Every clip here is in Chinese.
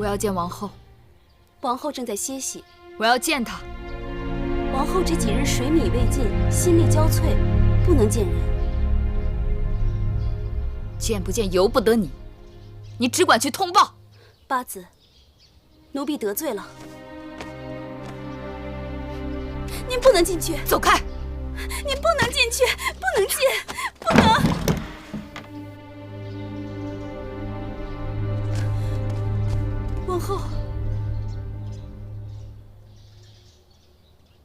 要见王后。王后正在歇息。我要见她。王后这几日水米未进，心力交瘁，不能见人。见不见由不得你，你只管去通报。八子，奴婢得罪了，您不能进去。走开！您不能进去，不能进，不能。王后，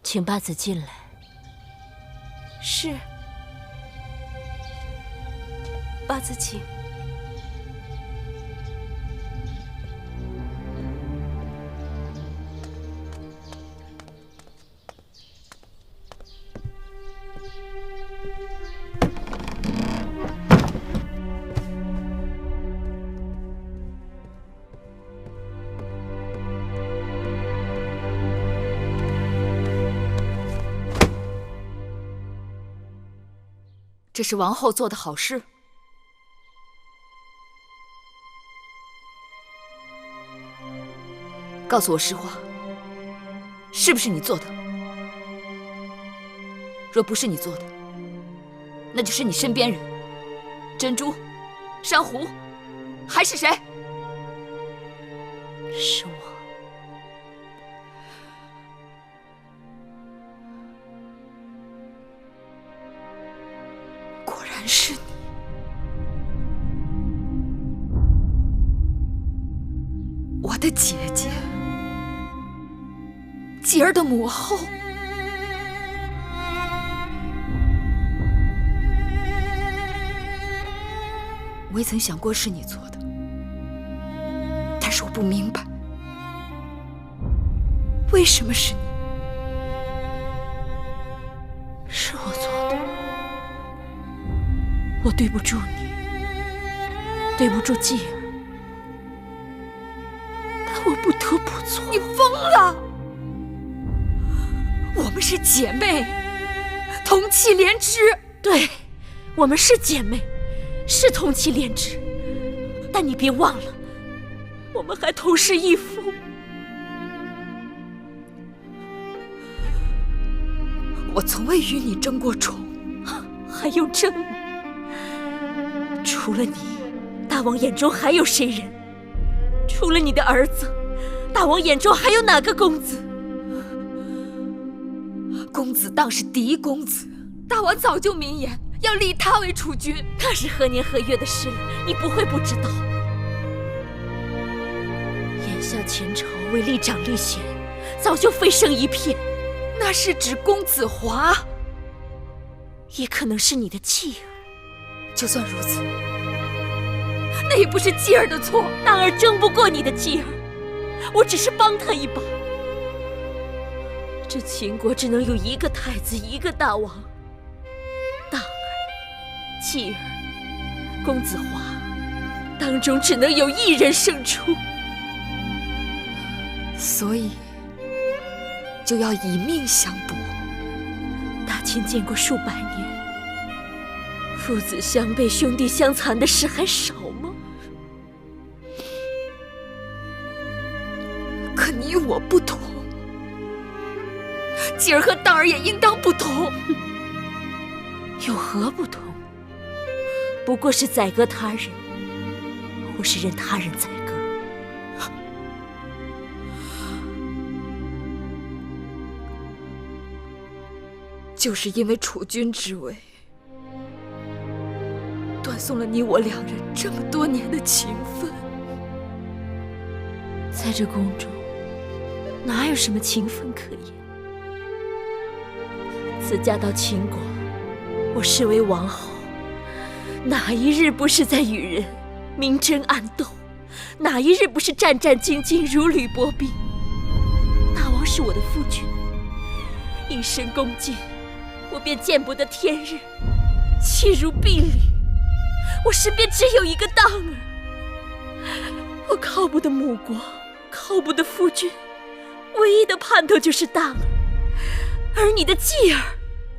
请八子进来。是。八子请。这是王后做的好事。告诉我实话，是不是你做的？若不是你做的，那就是你身边人，珍珠、珊瑚，还是谁？是我。果然是你。我的姐姐，继儿的母后。我也曾想过是你做的，但是我不明白，为什么是你？是我做的，我对不住你，对不住继儿，但我不得不做。你疯了！我们是姐妹，同气连枝。对，我们是姐妹，是同气连枝，但你别忘了，我们还同是一夫。我从未与你争过宠，还用争吗？除了你，大王眼中还有谁人？除了你的儿子，大王眼中还有哪个公子？公子当是嫡公子，大王早就明言要立他为储君。那是何年何月的事了，你不会不知道。眼下前朝为立长立贤，早就飞升一片。那是指公子华，也可能是你的继儿。就算如此，那也不是继儿的错。大儿争不过你的继儿，我只是帮他一把。这秦国只能有一个太子，一个大王。大儿、继儿、公子华，当中只能有一人胜出。所以就要以命相搏。大秦建国数百年，父子相背、兄弟相残的事还少吗？可你我不同，继儿和大儿也应当不同。有何不同？不过是宰割他人，或是任他人宰割。就是因为储君之位，断送了你我两人这么多年的情分。在这宫中，哪有什么情分可言？自嫁到秦国，我身为王后，哪一日不是在与人明争暗斗？哪一日不是战战兢兢，如履薄冰？大王是我的夫君，一身恭敬，我便见不得天日，弃如敝履。我身边只有一个当儿，我靠不得母国，靠不得夫君，唯一的盼头就是当儿。而你的继儿，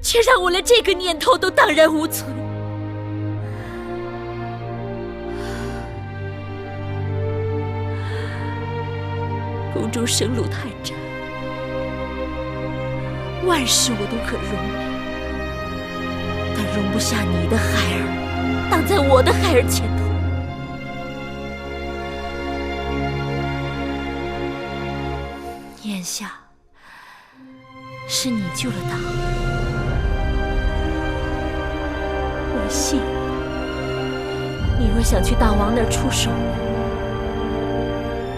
却让我连这个念头都荡然无存。中生路太窄，万事我都可容你，但容不下你的孩儿挡在我的孩儿前头。眼下是你救了大儿，我信你若想去大王那儿出手，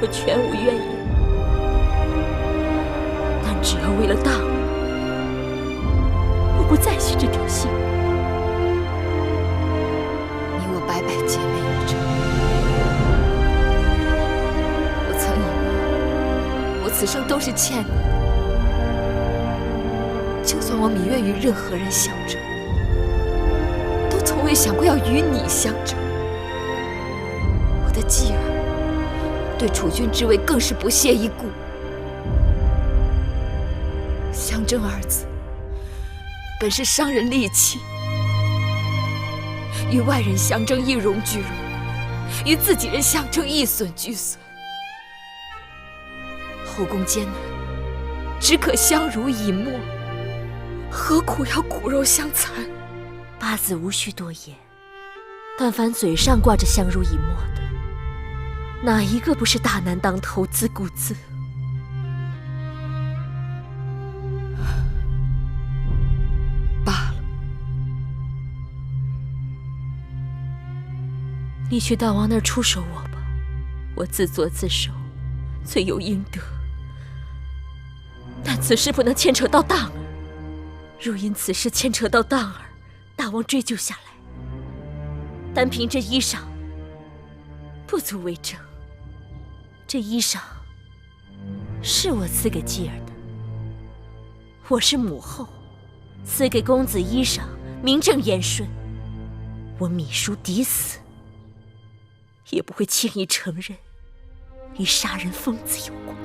我全无怨言。但只要为了大儿，我不再续这条心。你我白白结盟一场，我曾以为我此生都是欠你的。就算我芈月与任何人相争，都从未想过要与你相争。我的继儿对储君之位更是不屑一顾。相争二字本是伤人利器，与外人相争一荣俱荣，与自己人相争一损俱损。后宫艰难，只可相濡以沫，何苦要骨肉相残？八字无需多言，但凡嘴上挂着相濡以沫的，哪一个不是大难当头，自顾自？罢了，你去大王那儿出手我吧，我自作自受，罪有应得。但此事不能牵扯到大儿，若因此事牵扯到大儿，大王追究下来，单凭这衣裳不足为证。这衣裳是我赐给继儿的，我是母后，赐给公子衣裳，名正言顺。我芈姝抵死，也不会轻易承认与杀人疯子有关。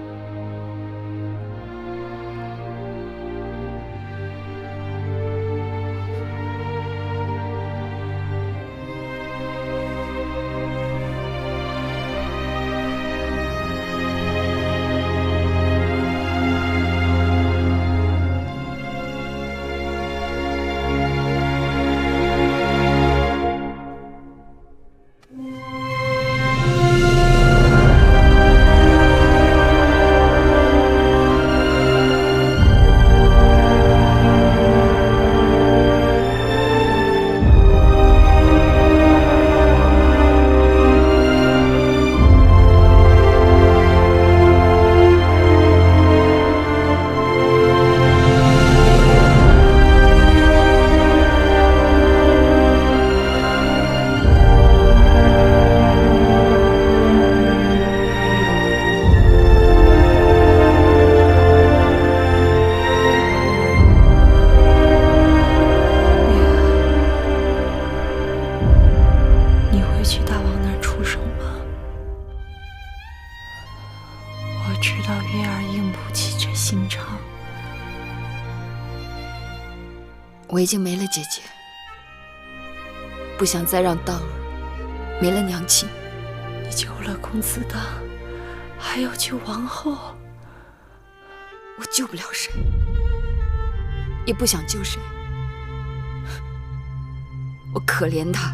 我已经没了姐姐，不想再让当儿没了娘亲。你救了公子的，还要救王后？我救不了谁，也不想救谁。我可怜她，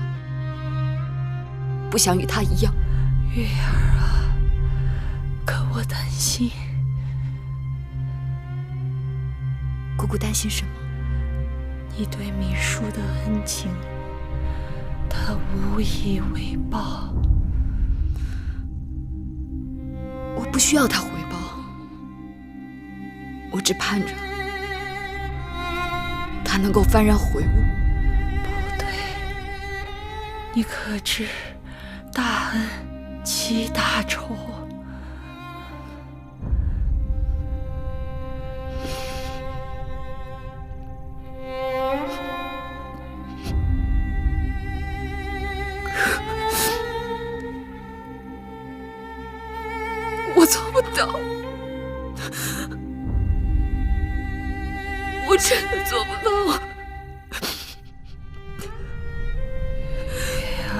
不想与她一样。月儿啊，可我担心。姑姑担心什么？你对芈姝的恩情，她无以为报。我不需要她回报，我只盼着她能够幡然悔悟。不对，你可知大恩积大仇？我做不到，我真的做不到。月儿，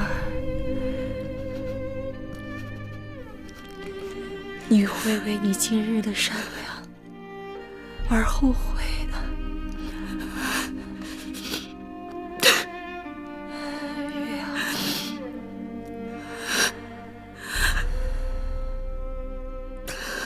你会为你今日的善良而后悔的。